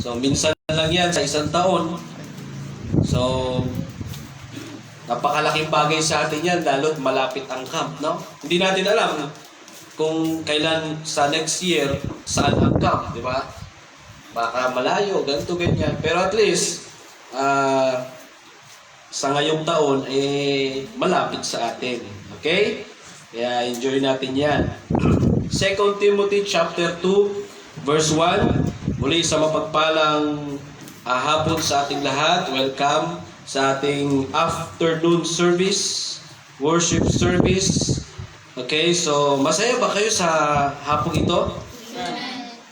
So, minsan lang yan sa isang taon. So, napakalaking bagay sa atin yan, lalo't malapit ang camp, no? Hindi natin alam kung kailan sa next year, saan ang camp, di ba? Baka malayo, ganito, ganyan. Pero at least, sa ngayong taon, malapit sa atin. Okay? Kaya enjoy natin yan. 2 Timothy chapter 2, verse 1. Muli sa mapagpalang hapon sa ating lahat. Welcome sa ating afternoon service, worship service. Okay, so masaya ba kayo sa hapong ito?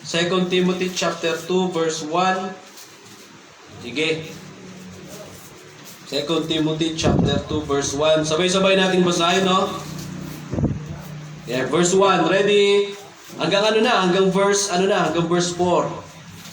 2 Timothy chapter 2, verse 1. Sige. 2 Timothy chapter 2, verse 1. Sabay-sabay nating basahin, no? Yeah, verse 1. Ready? Hanggang verse 4.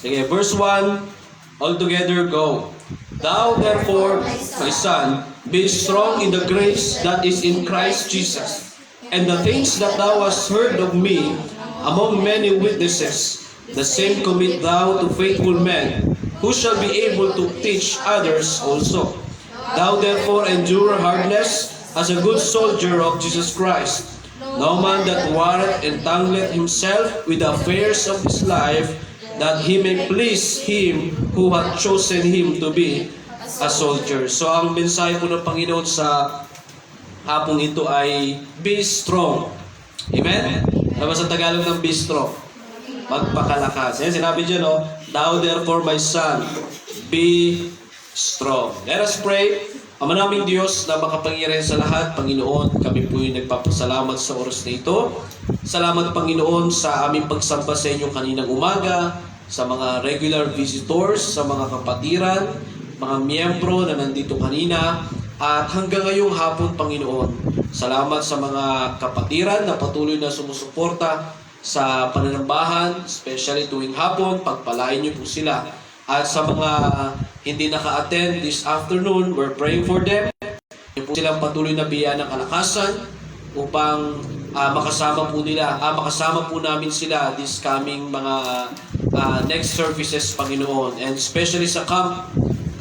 Sige, verse 1. All together, go. Thou therefore, my son, be strong in the grace that is in Christ Jesus, and the things that thou hast heard of me among many witnesses, the same commit thou to faithful men, who shall be able to teach others also. Thou therefore endure hardness as a good soldier of Jesus Christ. No man that warreth entangleth himself with the affairs of his life, that he may please him who hath chosen him to be a soldier. So ang mensahe po ng Panginoon sa hapong ito ay be strong. Amen? Ano ba sa Tagalog ng be strong? Magpakalakas. Yan, sinabi dyan, no? Thou therefore, my son, be strong. Let us pray. Ama naming Diyos na makapangyarihan sa lahat, Panginoon, kami po yung nagpapasalamat sa oras na ito. Salamat, Panginoon, sa aming pagsamba sa inyo kaninang umaga, sa mga regular visitors, sa mga kapatiran, mga miyembro na nandito kanina, at hanggang ngayong hapon, Panginoon. Salamat sa mga kapatiran na patuloy na sumusuporta sa pananambahan, especially tuwing hapon, pagpalain niyo po sila. At sa mga hindi naka-attend this afternoon, we're praying for them. Yung po silang patuloy na biyaya ng kalakasan upang makasama po namin sila this coming mga next services, Panginoon. And especially sa camp,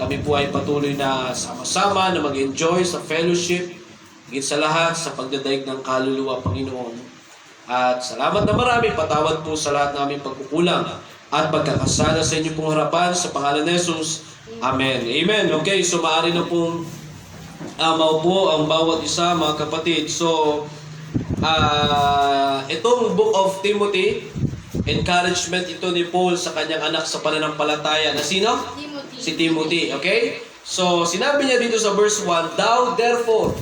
kami po ay patuloy na sama-sama na mag-enjoy sa fellowship, higit sa lahat sa pagdadaig ng kaluluwa, Panginoon. At salamat na marami, patawad po sa lahat naming pagkukulang at pagkakasala sa inyo pong harapan sa pangalan ni Jesus. Amen. Amen. Okay, so maaari na pong maupo ang bawat isa, mga kapatid. So, itong Book of Timothy, encouragement ito ni Paul sa kanyang anak sa pananampalataya. Na sino? Timothy. Si Timothy. Okay? So, sinabi niya dito sa verse 1, Thou therefore.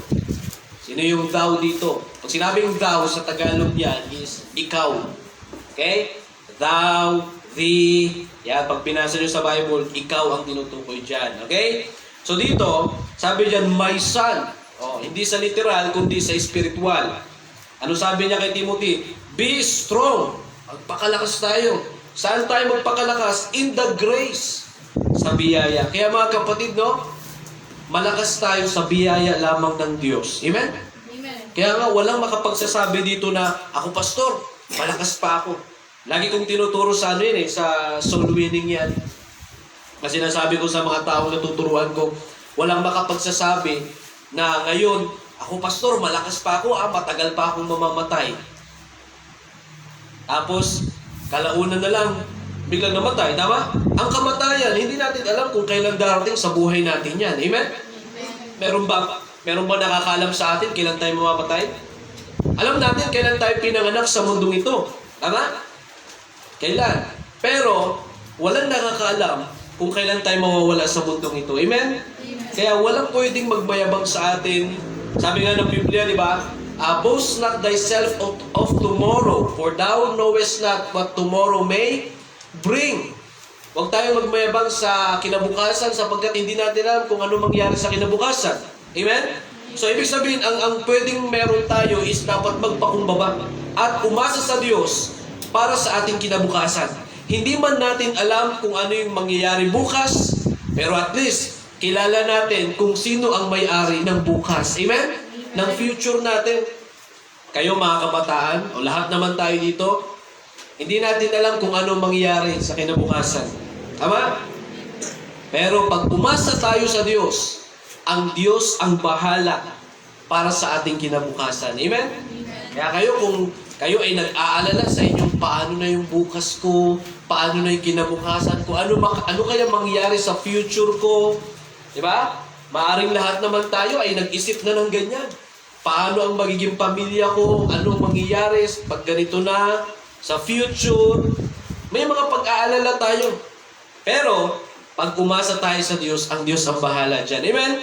Sino yung thou dito? Pag sinabing thou sa Tagalog yan is ikaw. Okay? Thou, thee. Yan, pag pinasa nyo sa Bible, ikaw ang tinutukoy dyan. Okay? So dito, sabi dyan, my son. Hindi sa literal, kundi sa spiritual. Ano sabi niya kay Timothy? Be strong. Magpakalakas tayo. Saan tayo magpakalakas? In the grace. Sa biyaya. Kaya mga kapatid, no? Malakas tayo sa biyaya lamang ng Diyos. Amen? Amen. Kaya nga, walang makapagsasabi dito na, ako pastor, malakas pa ako. Lagi kong tinuturo sa sa soul winning yan. Kasi nasabi ko sa mga tao na tuturuan ko, walang makapagsasabi na ngayon, ako pastor, malakas pa ako, matagal pa akong mamamatay. Tapos, kalaunan na lang, biglang namatay. Tama? Ang kamatayan, hindi natin alam kung kailan darating sa buhay natin yan. Amen? Meron ba nakakalam sa atin kailan tayo mamamatay? Alam natin kailan tayo pinanganak sa mundong ito. Tama? Kailan? Pero, walang nakakaalam kung kailan tayo mawawala sa mundong ito. Amen? Kaya walang pwedeng magmayabang sa atin. Sabi nga ng Biblia, di ba? Boast not thyself of tomorrow, for thou knowest not what tomorrow may bring. Huwag tayong magmayabang sa kinabukasan sapagkat hindi natin alam kung ano mangyari sa kinabukasan. Amen? So, ibig sabihin, ang pwedeng meron tayo is dapat magpakumbaba at umasa sa Diyos para sa ating kinabukasan. Hindi man natin alam kung ano yung mangyayari bukas, pero at least, kilala natin kung sino ang may-ari ng bukas. Amen? Ng future natin. Kayo mga kabataan, o lahat naman tayo dito, hindi natin alam kung ano mangyayari sa kinabukasan. Tama? Pero pag umasa tayo sa Diyos ang bahala para sa ating kinabukasan. Amen? Kaya kung kayo ay nag-aalala sa inyong paano na yung bukas ko, paano na yung kinabukasan ko, ano kaya mangyari sa future ko, di ba? Maaring lahat naman tayo ay nag-isip na ng ganyan. Paano ang magiging pamilya ko, anong mangyayari pag ganito na, sa future. May mga pag-aalala tayo. Pero, pag umasa tayo sa Diyos, ang Diyos ang bahala dyan. Amen?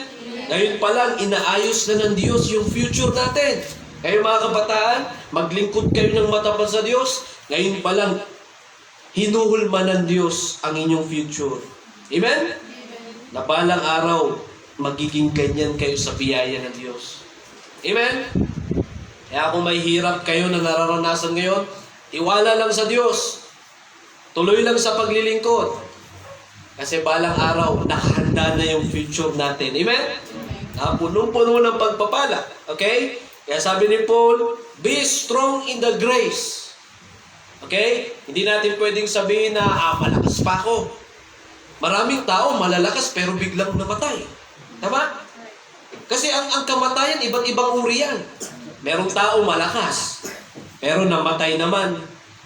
Ngayon pa lang, inaayos na ng Diyos yung future natin. Kayo mga kabataan, maglingkod kayo ng matapat sa Diyos. Ngayon pa lang, hinuhulma ng Diyos ang inyong future. Amen? Na balang araw, magiging ganyan kayo sa biyaya ng Diyos. Amen? Kaya kung may hirap kayo na nararanasan ngayon, tiwala lang sa Diyos. Tuloy lang sa paglilingkod. Kasi balang araw, nakahanda na yung future natin. Amen? Punong-puno ng pagpapala. Okay? Kaya sabi ni Paul, be strong in the grace. Okay? Hindi natin pwedeng sabihin na, malakas pa ako. Maraming tao malalakas pero biglang namatay. Tama? Kasi ang kamatayan, ibang-ibang uri yan. Merong tao malakas, pero namatay naman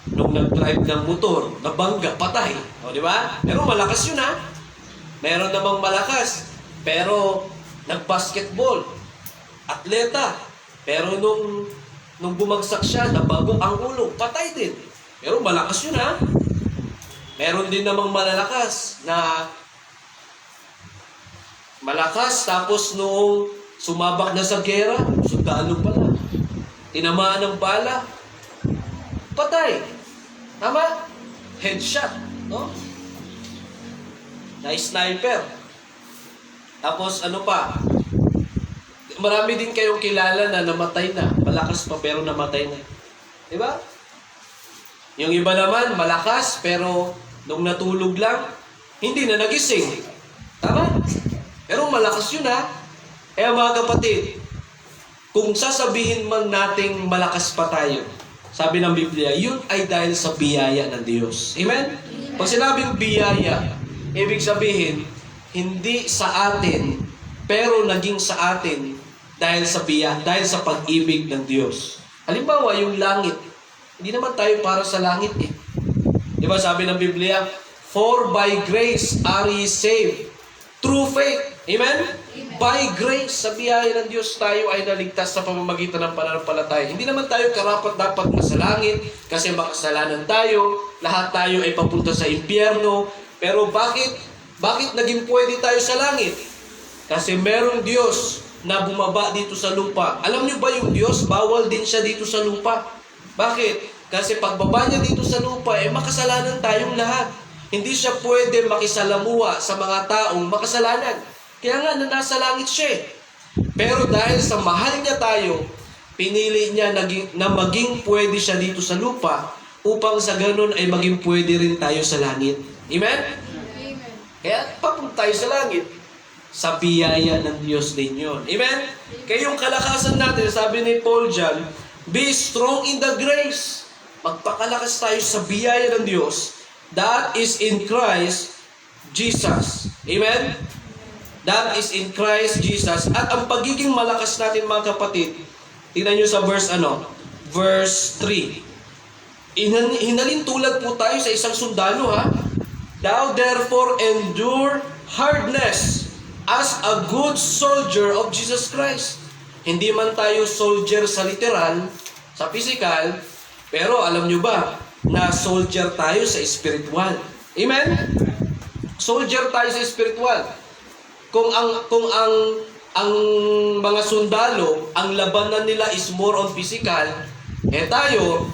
nung nag-drive ng motor, nabangga, patay. O, di ba? Pero malakas yun, ha? Meron namang malakas, pero nag-basketball, atleta, pero nung bumagsak siya, nabago ang ulo, patay din. Pero malakas yun, ha? Meron din namang malalakas na malakas, tapos nung sumabak na sa gera, sundalo pala. Tinamaan ng bala, patay. Tama? Headshot, no? Na sniper. Tapos ano pa? Marami din kayong kilala na namatay na. Malakas pa pero namatay na. Diba? Yung iba naman, malakas pero nung natulog lang, hindi na nagising. Tama? Pero malakas yun, ha? Kaya mga kapatid, kung sasabihin man nating malakas pa tayo, sabi ng Biblia, yun ay dahil sa biyaya ng Diyos. Amen? Pag sinabing biyaya, ibig sabihin, hindi sa atin, pero naging sa atin dahil sa pag-ibig ng Diyos. Halimbawa, yung langit. Hindi naman tayo para sa langit, eh. Di ba sabi ng Biblia, for by grace are ye saved through faith. Amen? By grace, sa biyaya ng Diyos, tayo ay naligtas sa pamamagitan ng pananampalataya. Hindi naman tayo karapat-dapat na sa langit kasi makasalanan tayo. Lahat tayo ay papunta sa impyerno. Pero bakit naging pwede tayo sa langit? Kasi merong Diyos na bumaba dito sa lupa. Alam niyo ba yung Diyos, bawal din siya dito sa lupa. Bakit? Kasi pagbaba niya dito sa lupa, makasalanan tayong lahat. Hindi siya pwede makisalamuha sa mga taong makasalanan. Kaya nga, nasa langit siya eh. Pero dahil sa mahal niya tayo, pinili niya na maging pwede siya dito sa lupa upang sa ganun ay maging pwede rin tayo sa langit. Amen? Amen. Kaya papunta tayo sa langit. Sa biyaya ng Diyos din yun. Amen? Kaya yung kalakasan natin, sabi ni Paul dyan, be strong in the grace. Magpakalakas tayo sa biyaya ng Diyos that is in Christ Jesus. Amen? That is in Christ Jesus. At ang pagiging malakas natin mga kapatid, tingnan nyo sa verse 3. Hinalin tulad po tayo sa isang sundalo, ha? Thou therefore endure hardness as a good soldier of Jesus Christ. Hindi man tayo soldier sa literal, sa physical, pero alam nyo ba na soldier tayo sa spiritual? Amen? Soldier tayo sa spiritual. Kung ang mga sundalo, ang labanan nila is more on physical, tayo,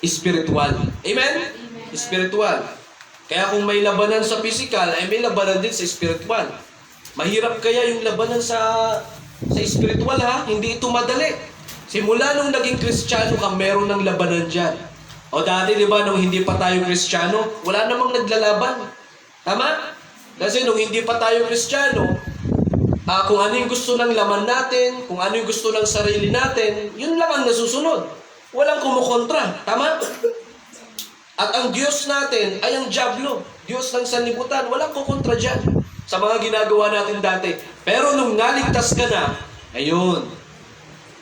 spiritual. Amen? Spiritual. Kaya kung may labanan sa physical, ay may labanan din sa spiritual. Mahirap kaya yung labanan sa spiritual, ha? Hindi ito madali. Simula nung naging Kristiyano ka, meron ng labanan dyan. O dati, di ba, nung hindi pa tayo Kristiyano, wala namang naglalaban. Tama? Kasi nung hindi pa tayo Kristiyano, kung ano yung gusto ng laman natin, kung ano yung gusto ng sarili natin, yun lang ang nasusunod. Walang kumukontra. Tama? At ang Diyos natin ay ang Diablo, Diyos ng sanlibutan. Walang kukontra dyan sa mga ginagawa natin dati. Pero nung naligtas ka na, ayun,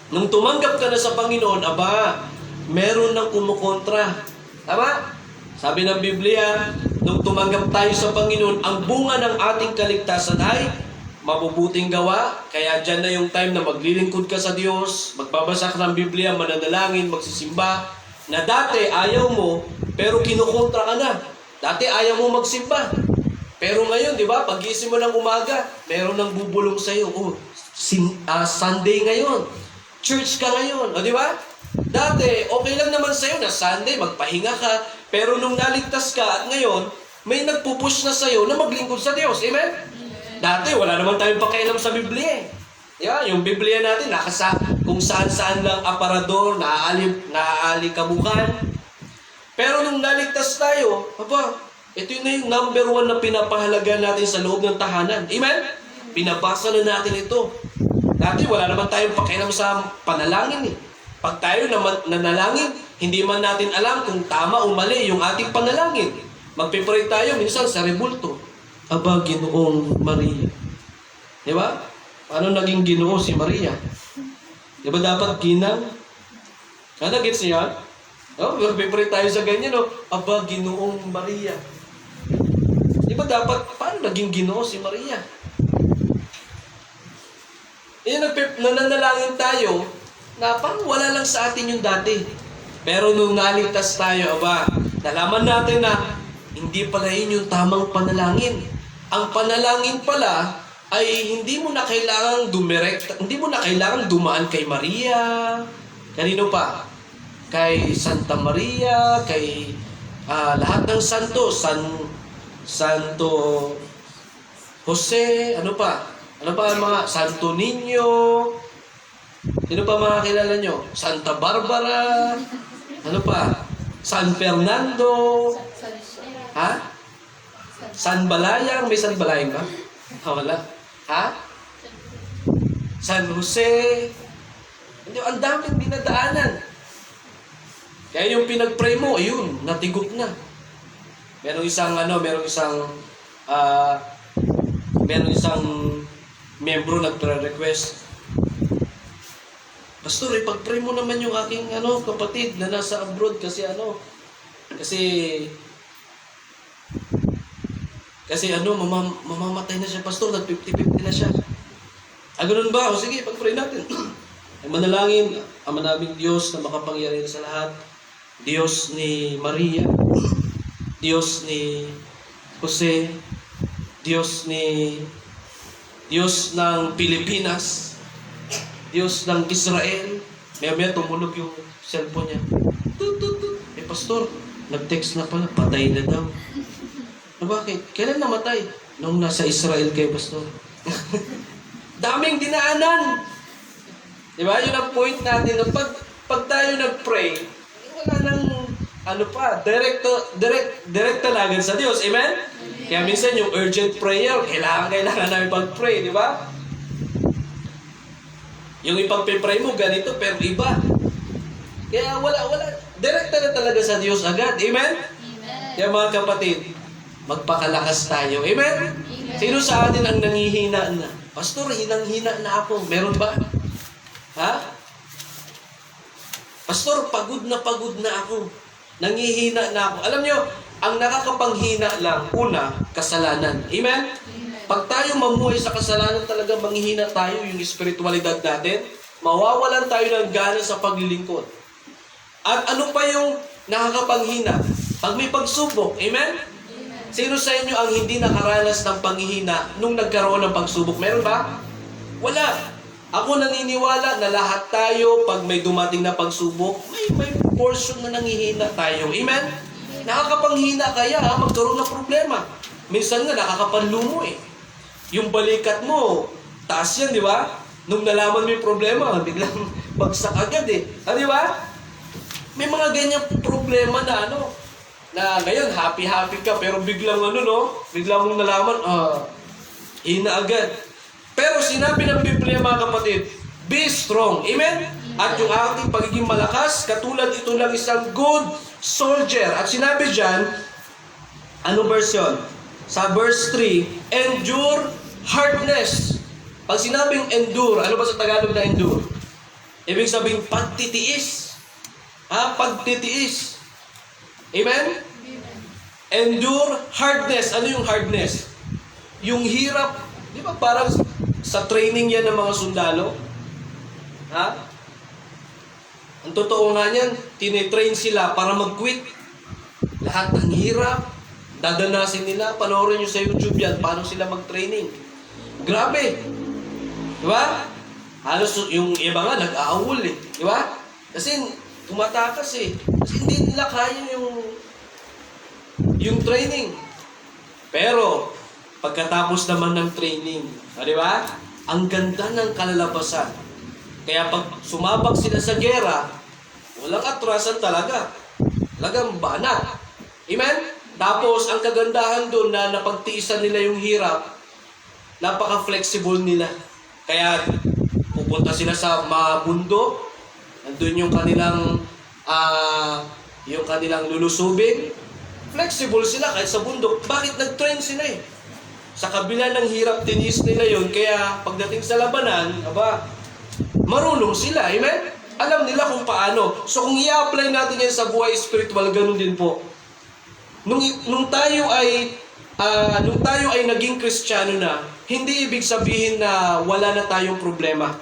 nung tumanggap ka na sa Panginoon, aba, meron ng kumukontra. Tama? Sabi ng Biblia, nung tumanggap tayo sa Panginoon, ang bunga ng ating kaligtasan ay mabubuting gawa. Kaya dyan na yung time na maglilingkod ka sa Diyos, magbabasa ka ng Biblia, mananalangin, magsisimba, na dati ayaw mo, pero kinukontra ka na. Dati ayaw mo magsimba. Pero ngayon, di ba, pag-gising mo ng umaga, meron nang bubulong sa'yo. Oh, Sunday ngayon. Church ka ngayon. O, di ba? Dati, okay lang naman sa'yo na Sunday, magpahinga ka. Pero nung naligtas ka at ngayon, may nagpupush na sa'yo na maglingkod sa Diyos. Amen? Dati, wala naman tayong pakialam sa Biblia. Yeah, yung Biblia natin, kung saan-saan lang aparador, naaalikabukan. Pero nung naligtas tayo, aba, ito na yung number 1 na pinapahalaga natin sa loob ng tahanan. Amen? Pinabasa na natin ito. Dati, wala naman tayong pakialam sa panalangin eh. Pag tayo nanalangin, hindi man natin alam kung tama o mali yung ating panalangin. Magpipray tayo minsan sa rebulto. Aba, Ginoong Maria. Di ba? Paano naging Ginoo si Maria? Di ba dapat ginang? Ano, gets niya? No? Magpipray tayo sa ganyan, no? Aba, Ginoong Maria. Di ba dapat, paano naging Ginoo si Maria? Nananalangin tayo na parang wala lang sa atin yung dati. Pero nung naligtas tayo, aba, nalaman natin na hindi pala yun yung tamang panalangin. Ang panalangin pala ay hindi mo na kailangang hindi mo na kailangang dumaan kay Maria. Kanino pa? Kay Santa Maria, kay lahat ng santo, Santo Jose, ano pa? Ano pa ang mga Santo Niño? Sino pa mga kilala nyo? Santa Barbara? Ano pa? San Fernando? Ha? San Balayang? May San Balayang ba? Wala. Ha? San Jose? Hindi, ang daming dinadaanan. Kaya yung pinag-pray mo, ayun, natigot na. Merong isang membro nagre-request. Pastor, ipag-pray mo naman yung aking kapatid na nasa abroad kasi mamamatay na siya, Pastor, nag-50-50 na siya. Ganun ba? O sige, pag-pray natin. Ay manalangin, Ama naming Diyos na makapangyarihan sa lahat, Diyos ni Maria, Diyos ni Jose, Diyos ng Pilipinas, Diyos ng Israel. Maya tumunog yung cellphone niya. Tut. Pastor, nag-text na pala, patay na daw. Bakit? Kailan namatay? Nung nasa Israel kayo, Pastor. Daming dinaanan. Di ba? Yun ang point natin. Pag tayo nag-pray, wala nang direct talaga sa Diyos. Amen? Kaya minsan yung urgent prayer, kailangan namin pag-pray, di ba? Yung ipag-pray mo, ganito, pero iba. Kaya wala. Direct na talaga sa Diyos agad. Amen? Kaya mga kapatid, magpakalakas tayo. Amen? Sino sa atin ang nangihina na? Pastor, hinang-hina na ako. Meron ba? Ha? Pastor, pagod na ako. Nangihina na ako. Alam nyo, ang nakakapanghina lang, una, kasalanan. Amen? Pag tayo mamuhay sa kasalanan, talaga manghihina tayo yung espiritualidad natin. Mawawalan tayo ng gana sa paglilingkod. At ano pa yung nakakapanghina? Pag may pagsubok. Amen? Sino sa inyo ang hindi nakaranas ng panghihina nung nagkaroon ng pagsubok? Meron ba? Wala. Ako naniniwala na lahat tayo, pag may dumating na pagsubok, may portion na nanghihina tayo. Amen? Nakakapanghina kaya magkaroon ng problema. Minsan nga nakakapanlumo eh. Yung balikat mo, taas yan, di ba? Nung nalaman mo yung problema, biglang bagsak agad eh. Di ba? May mga ganyang problema na na ngayon happy ka, pero biglang biglang mong nalaman, hina agad. Pero sinabi ng Biblia, mga kapatid, be strong. Amen? At yung ating pagiging malakas, katulad ito lang isang good soldier. At sinabi dyan, anong verse yun? Sa verse 3, endure hardness. Pag sinabing endure, ano ba sa Tagalog na endure? Ibig sabihin, pagtitiis. Pagtitiis. Amen? Endure hardness. Ano yung hardness? Yung hirap. Di ba parang sa training yan ng mga sundalo? Ang totoo nga niyan, tinitrain sila para mag-quit. Lahat ng hirap, dadanasin nila. Panoorin nyo sa YouTube yan, paano sila mag-training. Grabe. Diba? Halos yung iba nga, nag-aawol eh. Diba? Kasi tumatakas eh. Kasi hindi nila kaya yung training. Pero, pagkatapos naman ng training, diba? Ang ganda ng kalalabasan. Kaya pag sumabak sila sa gera, walang atrasan talaga. Talagang banat. Amen? Tapos, ang kagandahan doon na napagtiisan nila yung hirap, napaka-flexible nila. Kaya, pupunta sila sa mabundok, nandun yung kanilang lulusubin, flexible sila kahit sa bundok. Bakit nag-train sila eh? Sa kabila ng hirap, tinis nila yon. Kaya, pagdating sa labanan, marunong sila. Amen? Alam nila kung paano. So kung i-apply natin yan sa buhay spiritual, ganun din po. Nung tayo ay naging Kristiyano na, hindi ibig sabihin na wala na tayong problema.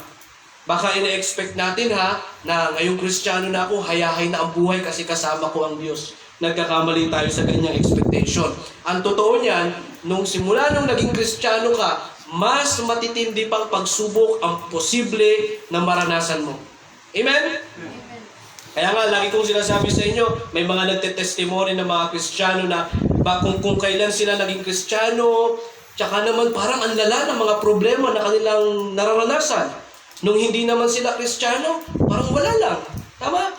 Baka ina-expect natin na ngayong Kristiyano na ako, hayahay na ang buhay kasi kasama ko ang Diyos. Nagkakamali tayo sa ganyang expectation. Ang totoo niyan, nung naging Kristiyano ka, mas matitindi pang pagsubok ang posible na maranasan mo. Amen? Amen. Kaya nga, lagi kong sinasabi sa inyo, may mga nagtetestimony ng mga Kristiyano na kung kailan sila naging Kristiyano, tsaka naman parang ang lala ng mga problema na kanilang nararanasan. Nung hindi naman sila Kristiyano, parang wala lang. Tama?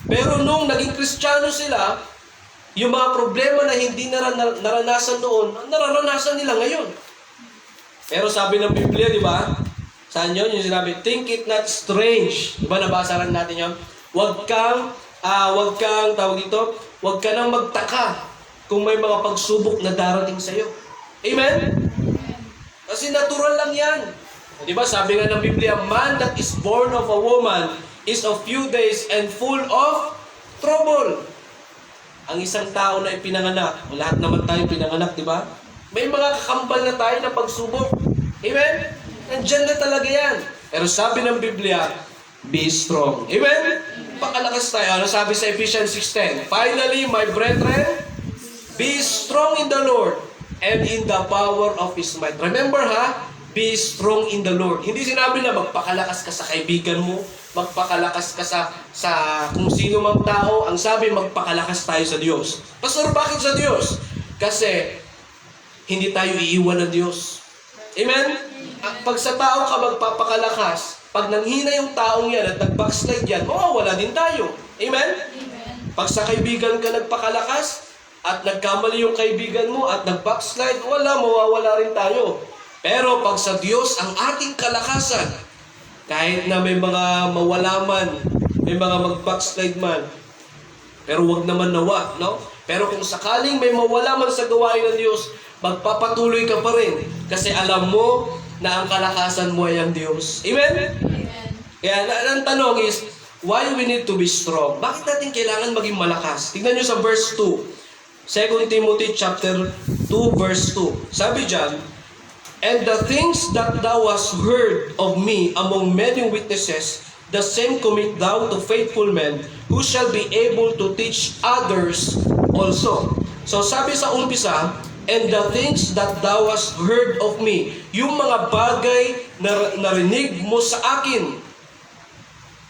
Pero nung naging Kristiyano sila, yung mga problema na hindi naranasan noon, nararanasan nila ngayon. Pero sabi ng Biblia, di ba? Saan yun? Yung sinabi, think it not strange. Di ba nabasa rin natin yun? Huwag ka nang magtaka kung may mga pagsubok na darating sa'yo. Amen? Kasi natural lang yan. Di ba? Sabi nga ng Biblia, man that is born of a woman is of few days and full of trouble. Ang isang tao na ipinanganak, lahat naman tayo pinanganak, di ba? May mga kakambal na tayo na pagsubok. Amen? Nandiyan na talaga yan. Pero sabi ng Biblia, be strong. Amen? Pakalakas tayo. Ano sabi sa Ephesians 6:10? Finally, my brethren, be strong in the Lord and in the power of His might. Remember be strong in the Lord. Hindi sinabi na magpakalakas ka sa kaibigan mo, magpakalakas ka sa kung sino mang tao. Ang sabi, magpakalakas tayo sa Diyos. Pastor, bakit sa Diyos? Kasi hindi tayo iiwan ng Diyos. Amen? Pag sa tao ka magpapakalakas, pag nanghina yung taong yan at nag-backslide yan, mawawala din tayo. Amen? Pag sa kaibigan ka nagpakalakas at nagkamali yung kaibigan mo at nag-backslide, mawawala rin tayo. Pero pag sa Diyos ang ating kalakasan, kahit na may mga mawala man, may mga mag-backslide man, pero wag naman nawa, no? Pero kung sakaling may mawala man sa gawain ng Diyos, magpapatuloy ka pa rin. Kasi alam mo na ang kalakasan mo ay ang Diyos. Amen? Amen. Kaya ang tanong is, why we need to be strong? Bakit natin kailangan maging malakas? Tignan nyo sa verse 2. 2 Timothy chapter 2 verse 2. Sabi dyan, and the things that thou hast heard of me among many witnesses, the same commit thou to faithful men, who shall be able to teach others also. So sabi sa umpisa, and the things that thou hast heard of me, yung mga bagay na narinig mo sa akin.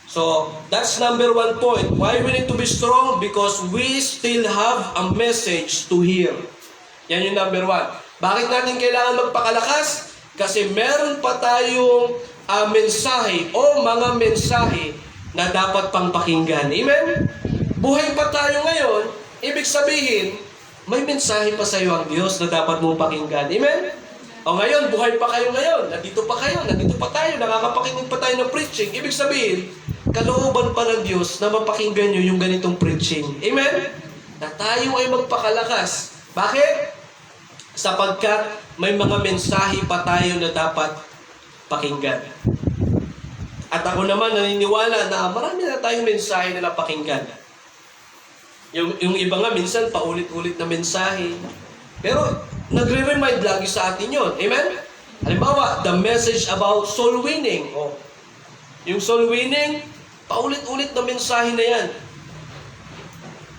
So, that's number 1 point. Why we need to be strong? Because we still have a message to hear. Yan yung number 1. Bakit natin kailangan magpakalakas? Kasi meron pa tayong mensahe o mga mensahe na dapat pang pakinggan. Amen? Buhay pa tayo ngayon, ibig sabihin, may mensahe pa sa iyo ang Diyos na dapat mong pakinggan. Amen? O ngayon, buhay pa kayo ngayon. Nandito pa kayo, nandito pa tayo, nakakapakinig pa tayo ng preaching. Ibig sabihin, kalooban pa ng Diyos na mapakinggan nyo yung ganitong preaching. Amen? Na tayo ay magpakalakas. Bakit? Sapagkat may mga mensahe pa tayo na dapat pakinggan. At ako naman naniniwala na marami na tayong mensahe na napakinggan. Yung iba nga minsan paulit-ulit na mensahe. Pero nagre-remind lagi sa atin yun. Amen? Halimbawa, the message about soul winning. Oh. Yung soul winning, paulit-ulit na mensahe na yan.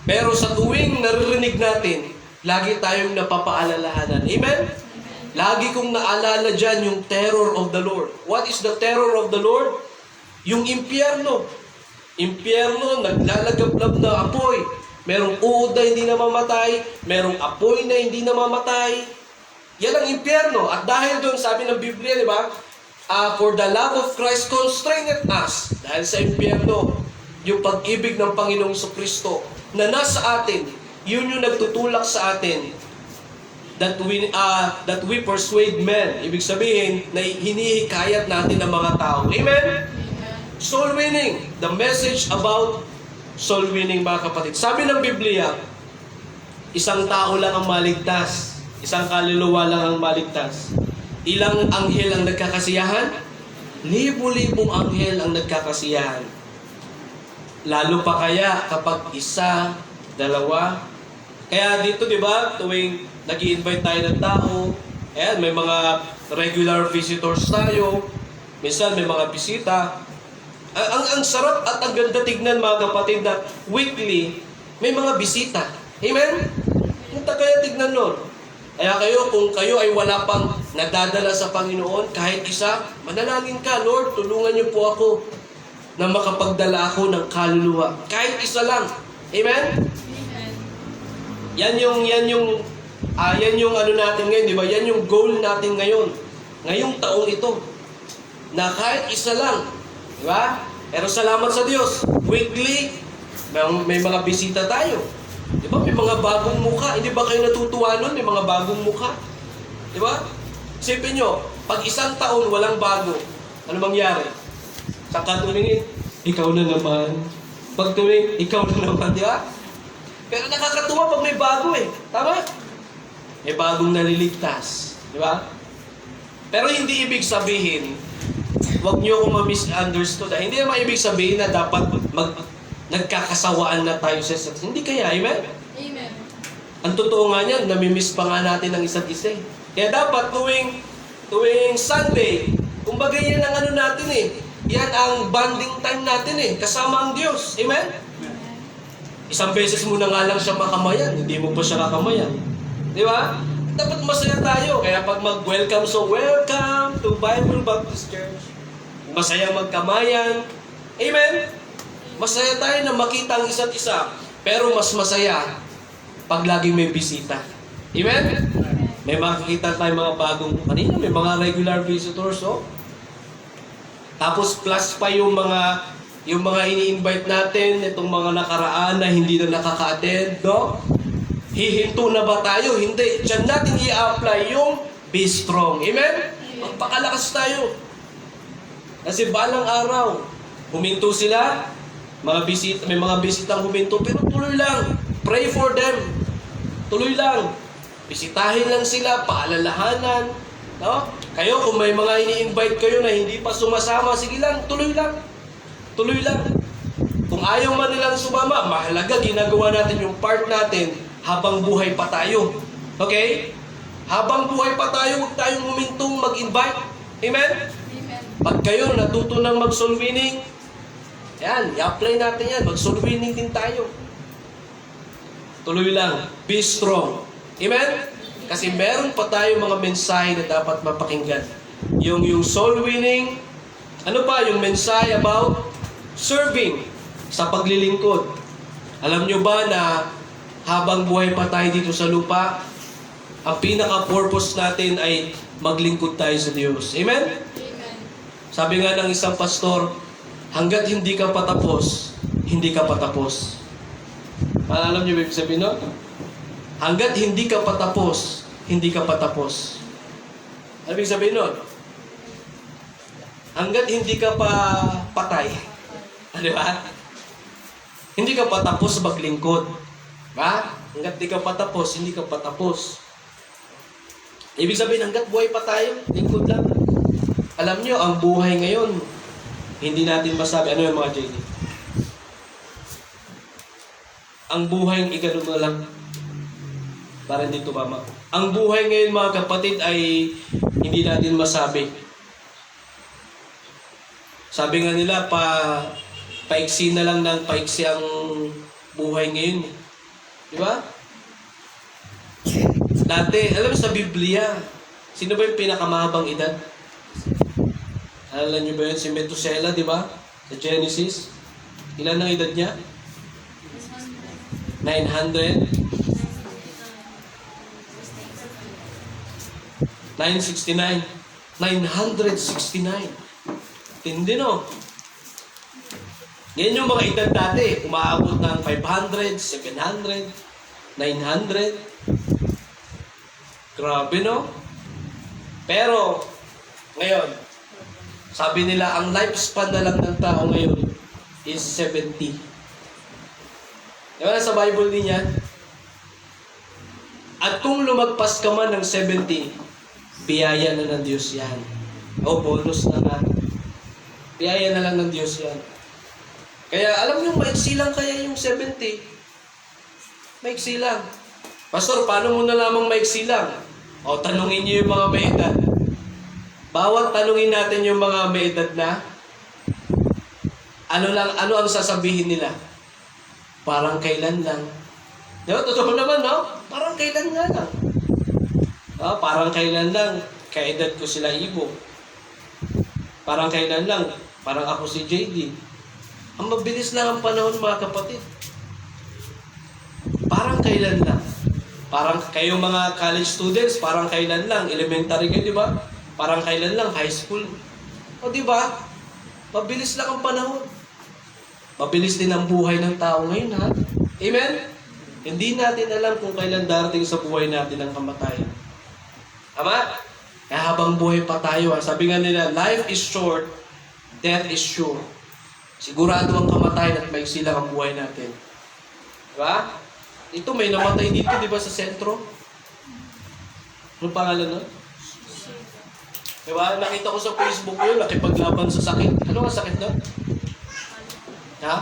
Pero sa tuwing naririnig natin, lagi tayong napapaalalahanan. Amen? Lagi kong naalala dyan yung terror of the Lord. What is the terror of the Lord? Yung impyerno. Impyerno, naglalagablab na apoy. Merong uod na hindi namamatay, merong apoy na hindi namamatay. Yan ang impyerno. At dahil doon, sabi ng Biblia, di ba? For the love of Christ constraineth us. Dahil sa impyerno, yung pag-ibig ng Panginoong Kristo na nasa atin, yun yung nagtutulak sa atin that we persuade men. Ibig sabihin, na hinihikayat natin ng mga tao. Amen? Soul winning. The message about soul winning, mga kapatid. Sabi ng Biblia, isang tao lang ang maligtas. Isang kaluluwa lang ang maligtas. Ilang anghel ang nagkakasiyahan? Libo-libong anghel ang nagkakasiyahan. Lalo pa kaya kapag isa, dalawa. Kaya dito, di ba, tuwing nag-i-invite tayo ng tao, ayan, may mga regular visitors tayo, minsan may mga bisita. Ang sarap at ang ganda tignan, mga kapatid, na weekly may mga bisita. Amen? Punta kaya tignan nun. Kaya kayo, kung kayo ay wala pang nadadala sa Panginoon, kahit isa, manalangin ka, Lord, tulungan niyo po ako na makapagdala ako ng kaluluwa. Kahit isa lang. Amen? Amen. Yan yung ano natin ngayon, di ba? Yan yung goal natin ngayon. Ngayong taong ito. Na kahit isa lang. Di ba? Pero salamat sa Diyos. Weekly, may mga bisita tayo. Di ba? May mga bagong mukha. Hindi ba kayo natutuwa nun? May mga bagong mukha. Di ba? Isipin nyo, pag isang taon walang bago, ano mangyari? Saka tumingin, ikaw na naman. Pag tumingin, ikaw na naman. Di ba? Pero nakakatuwa pag may bago eh. Tama? May bagong naliligtas. Di ba? Pero hindi ibig sabihin, huwag niyo akong ma-misunderstood. Hindi naman ibig sabihin na dapat nagkakasawaan na tayo sa isa't isa. Hindi kaya, amen? Amen. Ang totoo nga niyan, namimiss pa nga natin ang isa't isa. Kaya dapat tuwing Sunday, kumbaga yan ang ano natin eh. Yan ang bonding time natin eh. Kasama ang Diyos. Amen? Isang beses mo na nga lang siya makamayan, hindi mo pa siya kakamayan. Di ba? Dapat masaya tayo. Kaya pag mag-welcome, so welcome to Bible Baptist Church. Masaya magkamayan. Amen? Masaya tayo na makita ang isa't isa. Pero mas masaya pag laging may bisita. Amen? May makikita tayo mga bagong, kanina may mga regular visitors, oh. Tapos plus pa yung mga ini-invite natin, itong mga nakaraan na hindi na nakaka-attend, no? Hihinto na ba tayo? Hindi. Diyan natin i-apply yung be strong. Amen? Magpakalakas tayo. Kasi balang araw, huminto sila, may mga bisitang huminto, pero tuloy lang. Pray for them. Tuloy lang. Bisitahin lang sila, paalalahanan. No? Kayo, kung may mga ini-invite kayo na hindi pa sumasama, sige lang, tuloy lang. Tuloy lang. Kung ayaw man nilang sumama, mahalaga, ginagawa natin yung part natin habang buhay pa tayo. Okay? Habang buhay pa tayo, huwag tayong humintong mag-invite. Amen? Amen. Pag kayo natuto ng mag-soul winning, yan, i-apply natin yan. Mag-soul winning din tayo. Tuloy lang. Be strong. Amen? Kasi meron pa tayo mga mensahe na dapat mapakinggan. Yung soul winning, ano pa, yung mensahe about serving sa paglilingkod. Alam nyo ba na habang buhay pa tayo dito sa lupa, ang pinaka-purpose natin ay maglingkod tayo sa Diyos. Amen? Amen. Sabi nga ng isang pastor, hanggat hindi ka patapos, hindi ka patapos. Alam nyo ba ibig sabihin nun? Hanggat hindi ka patapos, hindi ka patapos. Ano ibig sabihin nun? Hanggat hindi ka pa patay, di ba? Hindi ka pa tapos maglingkod. Ba? Hanggat di ka pa tapos, hindi ka pa tapos. Ibig sabihin, hanggat buhay pa tayo, lingkod lang. Alam nyo, ang buhay ngayon, hindi natin masabi. Ano yung mga JD? Ang buhay, igano na lang. Para hindi tumama. Ang buhay ngayon, mga kapatid, ay hindi natin masabi. Sabi nga nila, paiksi na lang ng paiksi ang buhay ngayon. Di ba? Dati, alam mo sa Biblia, sino ba yung pinakamahabang edad? Alam niyo ba yun? Si Methuselah, di ba? Sa Genesis. Ilan ang edad niya? 900? 969. 969. Tindi, no? Yan yung mga edad dati. Umaabot ng 500, 700, 900. Grabe, no? Pero, ngayon, sabi nila, ang lifespan na lang ng tao ngayon is 70. Di ba sa Bible din yan? At kung lumagpas ka man ng 70, biyaya na ng Diyos yan. O bonus na nga. Biyaya na lang ng Diyos yan. Kaya alam niyo, maiksi lang kaya yung 70. Maiksi lang. Pastor, paano mo na lamang maiksi lang? O tanungin niyo yung mga may edad. Bawat tanungin natin yung mga may edad na, ano ang sasabihin nila? Parang kailan lang. Di ba? Totoo naman, no? Parang kailan nga lang. Parang kailan lang, kaedad ko sila Ibo. Parang kailan lang, parang ako si JD. Ang mabilis lang ang panahon, mga kapatid. Parang kailan lang. Parang kayong mga college students, parang kailan lang. Elementary kayo, di ba? Parang kailan lang, high school. O di ba? Mabilis lang ang panahon. Mabilis din ang buhay ng tao ngayon, ha? Amen? Hindi natin alam kung kailan darating sa buhay natin ang kamatayan. Tama? Kaya habang buhay pa tayo, ha? Sabi nga nila, life is short, death is sure. Sigurado ang kamatayan at maiksi lang ang buhay natin. Diba? Ito, may namatay dito, di ba, sa sentro? Anong pangalan nun? Diba? Nakita ko sa Facebook yun, nakipaglaban sa sakit. Ano ang sakit nun? Ha?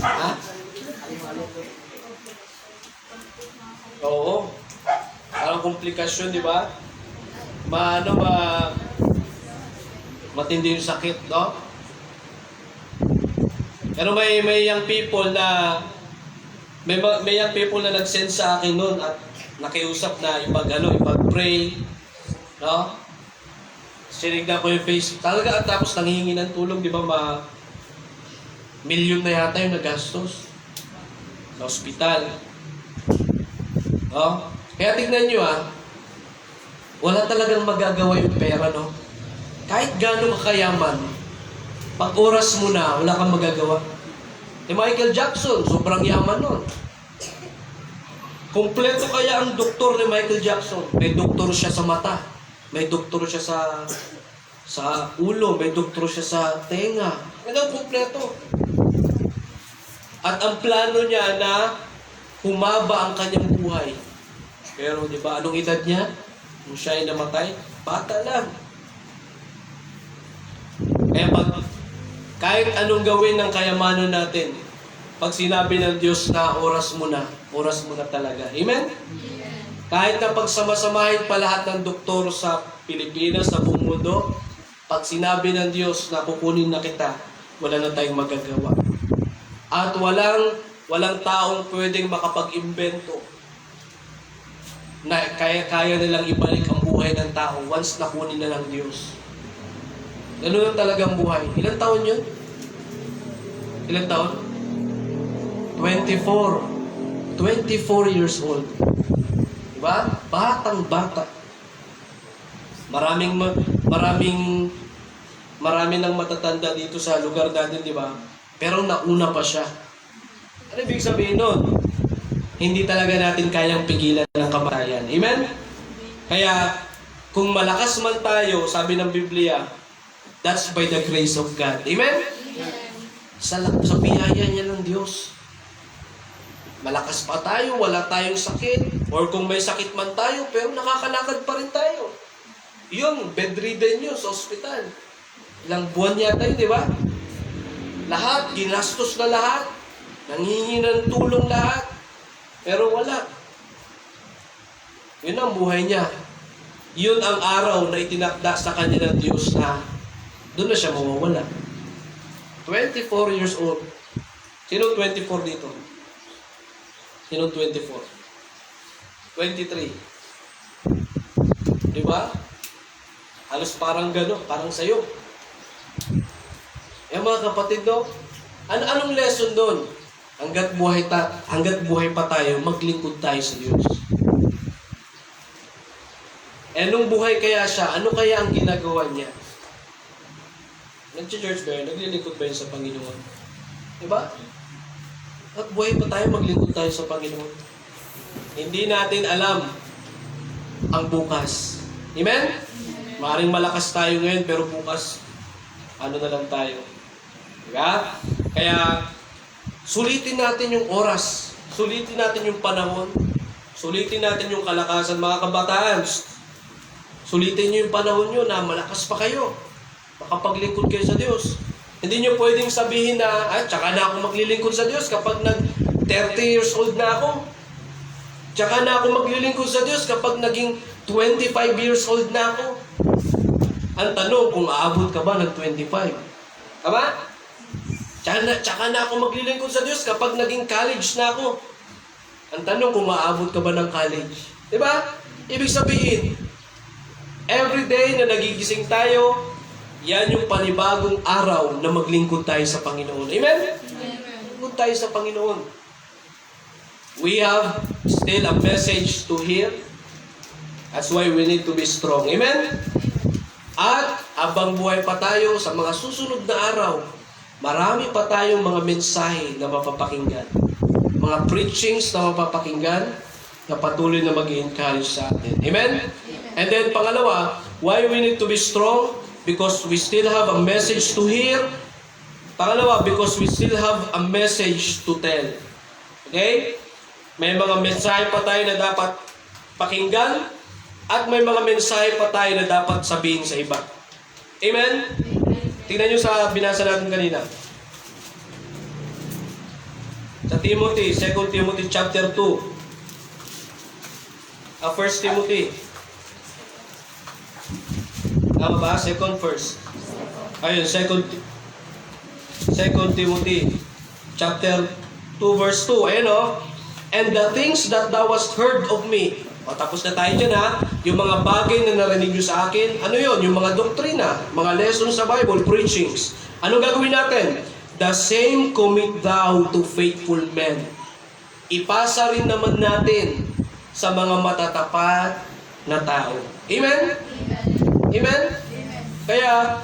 Ha? Oo. Parang komplikasyon, di ba? Matindi yung sakit, no? Pero may young people na may young people na nag-send sa akin noon at nakiusap na ipag-pray, no? Sinignan ko yung Facebook. Talaga at tapos nanghihingi ng tulong, di ba, milyon na yata yung nagastos sa ospital. No? Kaya tignan nyo, wala talagang magagawa yung pera, no? Kahit gaano kakayaman, pag oras mo na, wala kang magagawa. Si Michael Jackson, sobrang yaman nun. Kompleto kaya ang doktor ni Michael Jackson. May doktor siya sa mata, may doktor siya sa ulo, may doktor siya sa tenga. Ano, kompleto. At ang plano niya na humaba ang kanyang buhay. Pero di ba, anong edad niya? Nung siya ay namatay, bata lang. Kaya kahit anong gawin ng kayamanan natin, pag sinabi ng Diyos na oras mo na talaga. Amen? Kahit na pagsamasamahin pa lahat ng doktor sa Pilipinas, sa buong mundo, pag sinabi ng Diyos na kukunin na kita, wala na tayong magagawa. At walang taong pwedeng makapag-imbento na kaya nilang ibalik ang buhay ng tao once nakunin na ng Diyos. Ganun lang talagang buhay. Ilang taon yun? Ilang taon? 24 years old. Diba? Batang-bata. Marami nang matatanda dito sa lugar natin, di ba? Pero nauna pa siya. Ano ibig sabihin nun? Hindi talaga natin kayang pigilan ng kamatayan. Amen? Kaya, Kung malakas man tayo, sabi ng Biblia, that's by the grace of God. Amen? Sa biyaya niya ng Diyos. Malakas pa tayo, wala tayong sakit. Or kung may sakit man tayo, pero nakakalakad pa rin tayo. Yun, bedridden yun sa ospital. Ilang buwan yata yun, di ba? Lahat, ginastos na lahat. Nanghihingi ng tulong lahat. Pero wala. Yun ang buhay niya. Yun ang araw na itinakda sa kanya ng Diyos na doon na siya mawawala. 24 years old. Sino 24 dito? Sino 24? 23. Di ba? Halos parang gano'n, parang sayo. Mga kapatid, no? Anong lesson doon? Hanggat buhay pa tayo, maglingkod tayo sa Diyos. Nung buhay kaya siya, ano kaya ang ginagawa niya? Nag-church ba yun? Naglilingkod ba yun sa Panginoon? Diba? At buhay pa tayo, maglingkod tayo sa Panginoon. Hindi natin alam ang bukas. Amen? Maaaring malakas tayo ngayon, pero bukas, ano na lang tayo. Diba? Kaya, sulitin natin yung oras. Sulitin natin yung panahon. Sulitin natin yung kalakasan, mga kabataan. Sulitin nyo yung panahon nyo na malakas pa kayo. Makapaglingkod kayo sa Diyos. Hindi nyo pwedeng sabihin na, tsaka na ako maglilingkod sa Diyos kapag 30 years old na ako. Tsaka na ako maglilingkod sa Diyos kapag naging 25 years old na ako. Ang tanong, kung aabot ka ba ng 25? Tama? Tsaka na ako maglilingkod sa Diyos kapag naging college na ako. Ang tanong, kung aabot ka ba ng college? Diba? Ibig sabihin, every day na nagigising tayo, yan yung panibagong araw na maglingkod tayo sa Panginoon. Amen? Maglingkod tayo sa Panginoon. We have still a message to hear. That's why we need to be strong. Amen? At habang buhay pa tayo sa mga susunod na araw, marami pa tayong mga mensahe na mapapakinggan. Mga preachings na mapapakinggan na patuloy na mag-i-encourage sa atin. Amen? And then pangalawa, why we need to be strong? Because we still have a message to hear. Pangalawa, because we still have a message to tell. Okay? May mga mensahe pa tayo na dapat pakinggan at may mga mensahe pa tayo na dapat sabihin sa iba. Amen? Tingnan nyo sa binasa natin kanina. Sa Timothy, 2 Timothy chapter 2. 1 Timothy. Tama ba? Second first. Ayun, 2 Timothy chapter 2 verse 2. Ayun o. And the things that thou hast heard of me. O, tapos na tayo dyan ha. Yung mga bagay na narinig nyo sa akin. Ano yun? Yung mga doktrina, mga lessons sa Bible, preachings. Ano gagawin natin? The same commit thou to faithful men. Ipasa rin naman natin sa mga matatapat na tao. Amen? Amen? Kaya,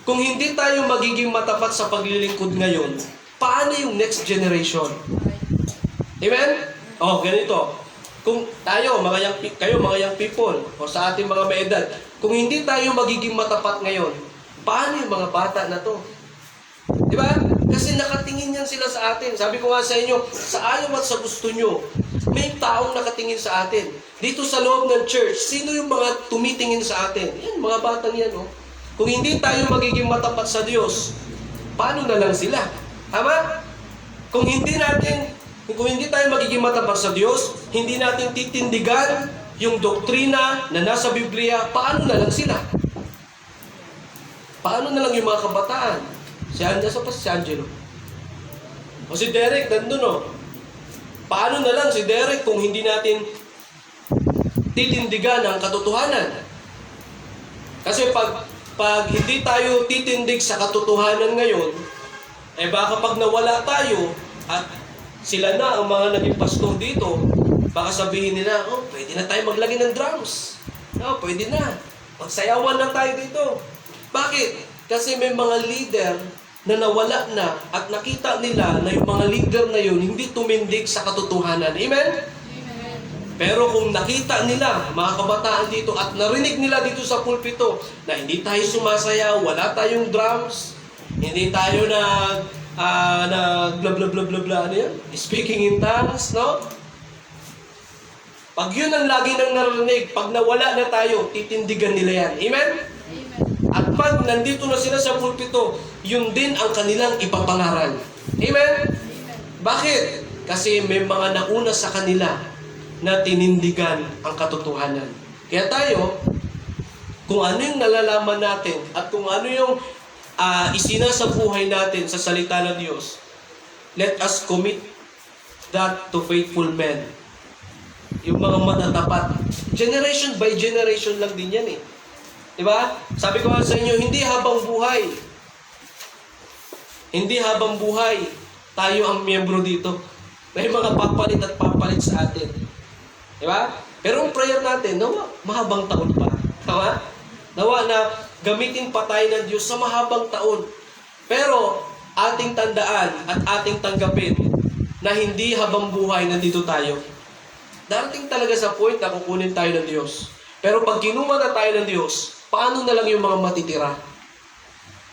kung hindi tayo magiging matapat sa paglilingkod ngayon, paano yung next generation? Amen? Ganito. Kung tayo, kayo mga young people, o sa ating mga may edad, kung hindi tayo magiging matapat ngayon, paano yung mga bata na to? Diba? Kasi nakatingin yan sila sa atin. Sabi ko nga sa inyo, sa ayaw at sa gusto nyo, may taong nakatingin sa atin. Dito sa loob ng church, sino yung mga tumitingin sa atin? Yan, mga batang yan, oh. Kung hindi tayo magiging matapat sa Diyos, paano na lang sila? Tama? Kung hindi tayo magiging matapat sa Diyos, hindi natin titindigan yung doktrina na nasa Biblia, paano na lang sila? Paano na lang yung mga kabataan? Si Angelo. O si Derek, nandun o. Paano na lang si Derek kung hindi natin titindigan ang katotohanan? Kasi pag hindi tayo titindig sa katotohanan ngayon, baka pag nawala tayo at sila na ang mga naging pastor dito, baka sabihin nila, pwede na tayo maglagay ng drums. Pwede na. Magsayawan na tayo dito. Bakit? Kasi may mga leader na nawala na at nakita nila na yung mga leader na yun hindi tumindig sa katotohanan. Amen? Amen. Pero kung nakita nila, mga kabataan dito, at narinig nila dito sa pulpito na hindi tayo sumasayaw, wala tayong drums, hindi tayo bla bla bla bla bla, ano yan? Speaking in tongues, no? Pag yun ang lagi nang narinig, pag nawala na tayo, titindigan nila yan. Amen? At pag nandito na sila sa pulpito, yun din ang kanilang ipapangaral. Amen? Bakit? Kasi may mga nauna sa kanila na tinindigan ang katotohanan. Kaya tayo, kung ano yung nalalaman natin at kung ano yung isinasabuhay natin sa salita ng Diyos, let us commit that to faithful men. Yung mga matatapat. Generation by generation lang din yan eh. Diba? Sabi ko nga sa inyo, hindi habang buhay, tayo ang miyembro dito. May mga papalit at papalit sa atin. Diba? Pero ang prayer natin, nawa, mahabang taon pa. Tama? Nawa na gamitin pa tayo ng Diyos sa mahabang taon. Pero, ating tandaan at ating tanggapin na hindi habang buhay nandito tayo. Darating talaga sa point na kukunin tayo ng Diyos. Pero pag kinuha na tayo ng Diyos, paano na lang yung mga matitira?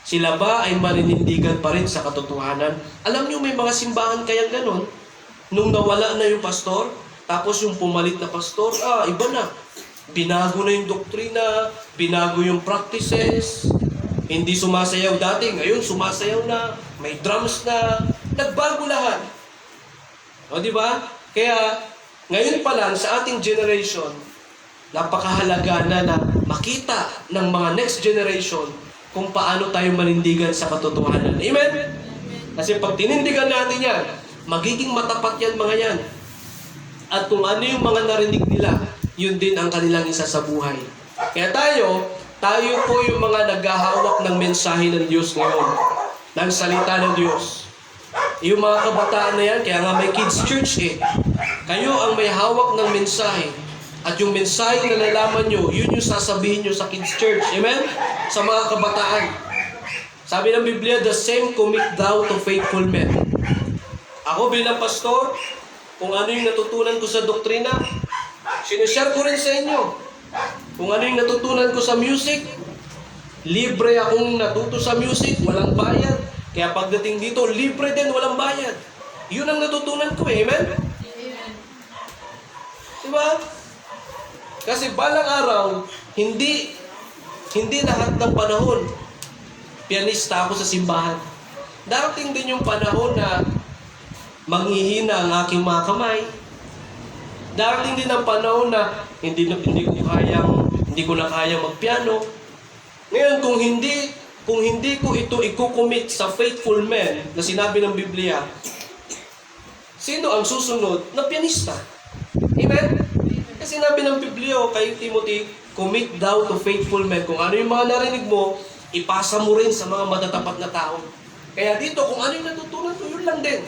Sila ba ay maninindigan pa rin sa katotohanan? Alam niyo may mga simbahan kayang ganon. Nung nawala na yung pastor, tapos yung pumalit na pastor, iba na. Binago na yung doktrina, binago yung practices, hindi sumasayaw dati, ngayon sumasayaw na, may drums na, nagbago lahat. O di ba? Kaya, ngayon pa lang sa ating generation, napakahalaga na makita ng mga next generation kung paano tayo manindigan sa katotohanan. Amen? Kasi pag tinindigan natin yan, magiging matapat yan mga yan. At kung ano yung mga narinig nila, yun din ang kanilang isa sa buhay. Kaya tayo po yung mga naghahawak ng mensahe ng Diyos ngayon, ng salita ng Diyos. Yung mga kabataan na yan, kaya nga may kids church eh. Kayo ang may hawak ng mensahe. At yung mensahe na nalaman nyo, yun yung sasabihin nyo sa kids church. Amen? Sa mga kabataan. Sabi ng Biblia, the same commit thou to faithful men. Ako bilang pastor, kung ano yung natutunan ko sa doktrina, sinishare ko rin sa inyo. Kung ano yung natutunan ko sa music, libre akong natuto sa music, walang bayad. Kaya pagdating dito, libre din, walang bayad. Yun ang natutunan ko eh. Amen? Amen. Diba? Kasi balang araw, hindi lahat ng panahon, pianista ako sa simbahan. Darating din yung panahon na manghihina ang aking mga kamay. Darating din ang panahon na hindi ko na kayang magpiano. Ngayon, kung hindi ko ito i-commit sa faithful men na sinabi ng Biblia, sino ang susunod na pianista? Amen? Kasi sinabi ng Biblia kay Timothy, commit thou to faithful men. Kung ano yung mga narinig mo, ipasa mo rin sa mga matatapat na tao. Kaya dito, kung ano yung natutunan ko, yun lang din.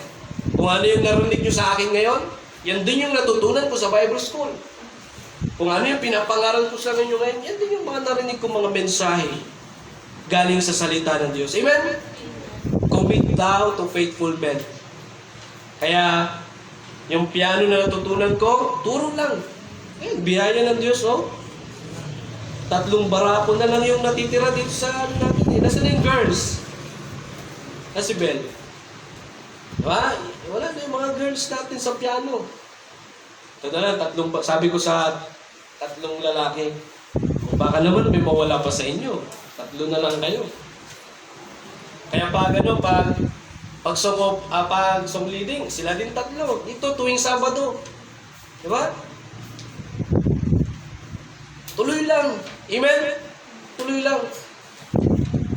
Kung ano yung narinig nyo sa akin ngayon, yan din yung natutunan ko sa Bible School. Kung ano yung pinapangaral ko sa inyo ngayon, yan din yung mga narinig ko mga mensahe galing sa salita ng Diyos. Amen? Commit thou to faithful men. Kaya, yung piano na natutunan ko, turo lang. Biyaya ng Diyos, oh. 3 barako na lang yung natitira dito sa natin. Nasaan yung girls? Si Belle. Diba? Wala na yung mga girls natin sa piano. Ito na lang, sabi ko sa 3 lalaki, baka naman may mawala pa sa inyo. 3 na lang kayo. Kaya pag song leading, sila din 3. Ito tuwing Sabado. Diba? Tuloy lang. Amen? Tuloy lang.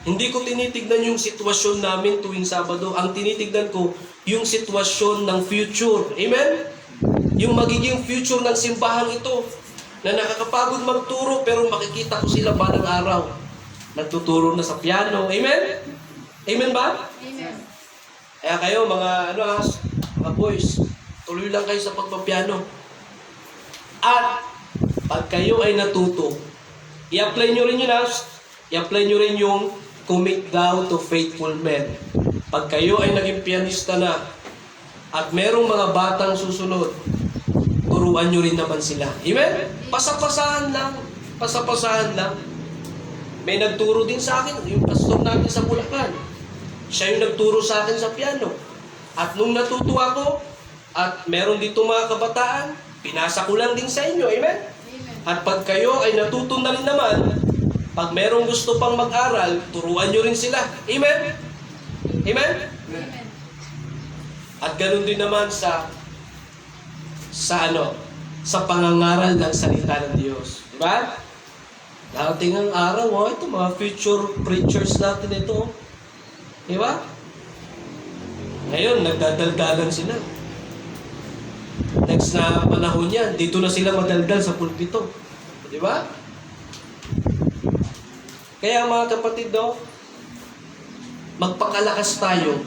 Hindi ko tinitignan yung sitwasyon namin tuwing Sabado. Ang tinitignan ko, yung sitwasyon ng future. Amen? Yung magiging future ng simbahan ito. Na nakakapagod magturo, pero makikita ko sila balang araw. Nagtuturo na sa piano. Amen? Amen ba? Amen. Kaya kayo, mga boys, tuloy lang kayo sa pagpapiano. At, pag kayo ay natuto, i-apply nyo rin yung commit thou to faithful men. Pag kayo ay naging pianista na, at merong mga batang susunod, turuan turuan nyo rin naman sila. Amen? Pasapasahan lang. Pasapasahan lang. May nagturo din sa akin, yung pastor natin sa Bulacan. Siya yung nagturo sa akin sa piano. At nung natuto ako, at meron dito mga kabataan, pinasa ko lang din sa inyo. Amen? At pag kayo ay natuto na rin naman, pag merong gusto pang mag-aral, turuan nyo rin sila. Amen? Amen? Amen. At ganun din naman sa pangangaral ng salita ng Diyos. Di ba? Darating ang araw, ito mga future preachers natin ito. Di ba? Ngayon, nagdadaldalan sila. Next na panahon yan, dito na sila madaldal sa pulpito. Di ba? Kaya mga kapatid, magpakalakas tayo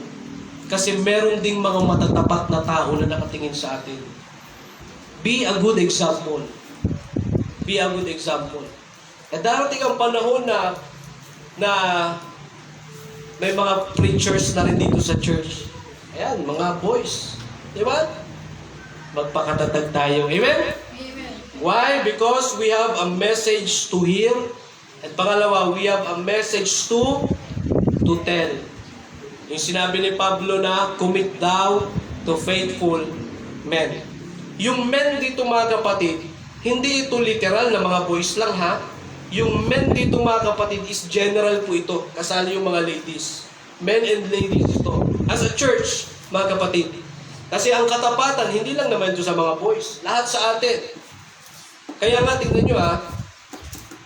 kasi meron ding mga matatapat na tao na nakatingin sa atin. Be a good example. Be a good example. At darating ang panahon na may mga preachers na rin dito sa church. Ayan, mga boys. Di ba? Magpakatatag tayo. Amen? Amen. Why? Because we have a message to hear. At pangalawa, we have a message to tell. Yung sinabi ni Pablo na, commit thou to faithful men. Yung men dito mga kapatid, hindi ito literal na mga boys lang ha. Yung men dito mga kapatid is general po ito. Kasali yung mga ladies. Men and ladies ito. As a church, mga kapatid. Kasi ang katapatan, hindi lang naman ito sa mga boys. Lahat sa atin. Kaya nga, tingnan nyo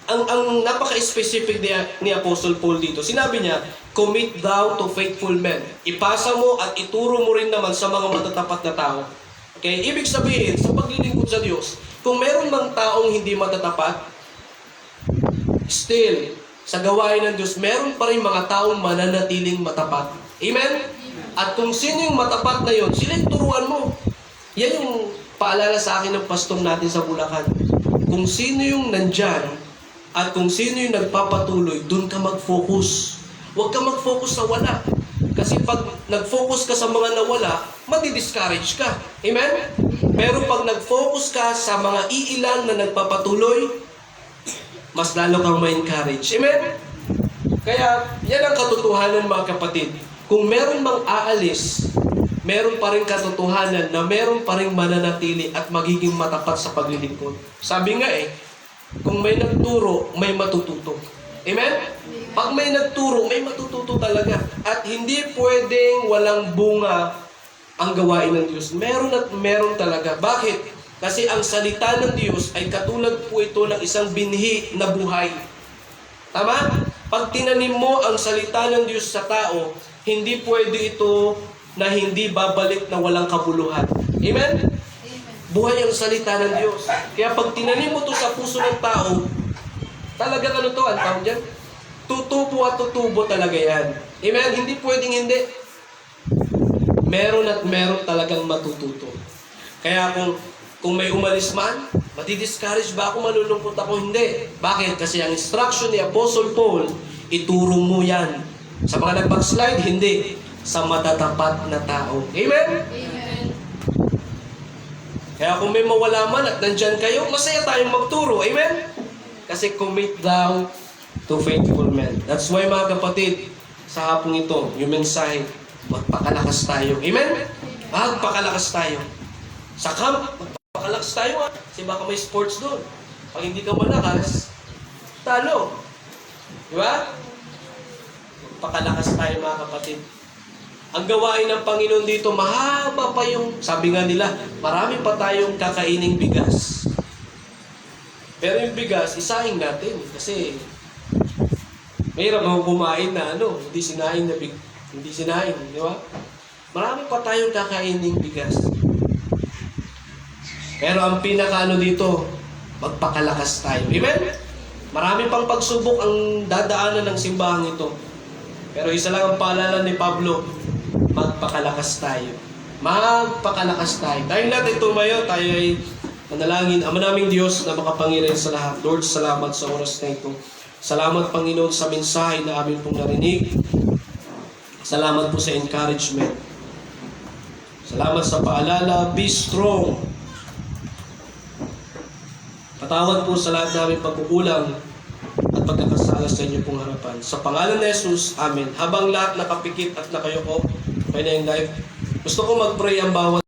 ang napaka-specific ni Apostle Paul dito. Sinabi niya, commit thou to faithful men. Ipasa mo at ituro mo rin naman sa mga matatapat na tao. Okay? Ibig sabihin, sa paglilingkod sa Diyos, kung meron mang taong hindi matatapat, still, sa gawain ng Diyos, meron pa rin mga taong mananatiling matapat. Amen? At kung sino yung matapat na yun, sila yung turuan mo. Yan yung paalala sa akin ng pastor natin sa Bulacan. Kung sino yung nandyan, at kung sino yung nagpapatuloy, dun ka mag-focus. Huwag ka mag-focus sa wala. Kasi pag nag-focus ka sa mga nawala, madi-discourage ka. Amen? Pero pag nag-focus ka sa mga iilan na nagpapatuloy, mas lalo kang ma-encourage. Amen? Kaya, yan ang katotohanan mga kapatid. Kung meron mang aalis, meron pa rin katotohanan na meron pa rin mananatili at magiging matapat sa paglilingkod. Sabi nga kung may nagturo, may matututo. Amen? Pag may nagturo, may matututo talaga. At hindi pwedeng walang bunga ang gawain ng Diyos. Meron at meron talaga. Bakit? Kasi ang salita ng Diyos ay katulad po ito ng isang binhi na buhay. Tama? Pag tinanim mo ang salita ng Diyos sa tao, hindi pwede ito na hindi babalik na walang kabuluhan. Amen? Buhay ang salita ng Diyos. Kaya pag tinanim mo ito sa puso ng tao, talagang ang tawag dyan? Tutubo at tutubo talaga yan. Amen? Hindi pwedeng hindi. Meron at meron talagang matututo. Kaya kung may umalis man, madi-discourage ba ako, malulungkot ako? Hindi. Bakit? Kasi ang instruction ni Apostle Paul, ituro mo yan. Sa mga nag-backslide, hindi. Sa matatapat na tao. Amen? Amen. Kaya kung may mawala man at nandyan kayo, masaya tayong magturo. Amen? Kasi commit thou to faithful men. That's why mga kapatid, sa hapong ito, yung mensahe, magpakalakas tayo. Amen? Magpakalakas tayo. Sa camp, magpakalakas tayo kasi baka may sports doon. Pag hindi ka malakas, talo. Di ba? Magpakalakas tayo mga kapatid. Ang gawain ng Panginoon dito, mahaba pa yung, sabi nga nila, marami pa tayong kakaining bigas. Pero yung bigas, isahin natin. Kasi, mahirap naman kumain na hindi sinain na hindi sinain, di ba? Marami pa tayong kakaining bigas. Pero ang pinaka dito, magpakalakas tayo. Amen? Marami pang pagsubok ang dadaanan ng simbahan ito. Pero isa lang ang paalala ni Pablo, magpakalakas tayo. Magpakalakas tayo. Tayong natin tumayo, tayo ay manalangin. Ama naming Diyos na makapangyarihan sa lahat. Lord, salamat sa oras na ito. Salamat, Panginoon, sa mensahe na amin pong narinig. Salamat po sa encouragement. Salamat sa paalala. Be strong. Patawad po sa lahat namin pagkukulang at pagkakasala sa inyo pong harapan. Sa pangalan ni Jesus, Amen. Habang lahat nakapikit at nakayuko, okay na yung live. Gusto ko mag-pray ang bawat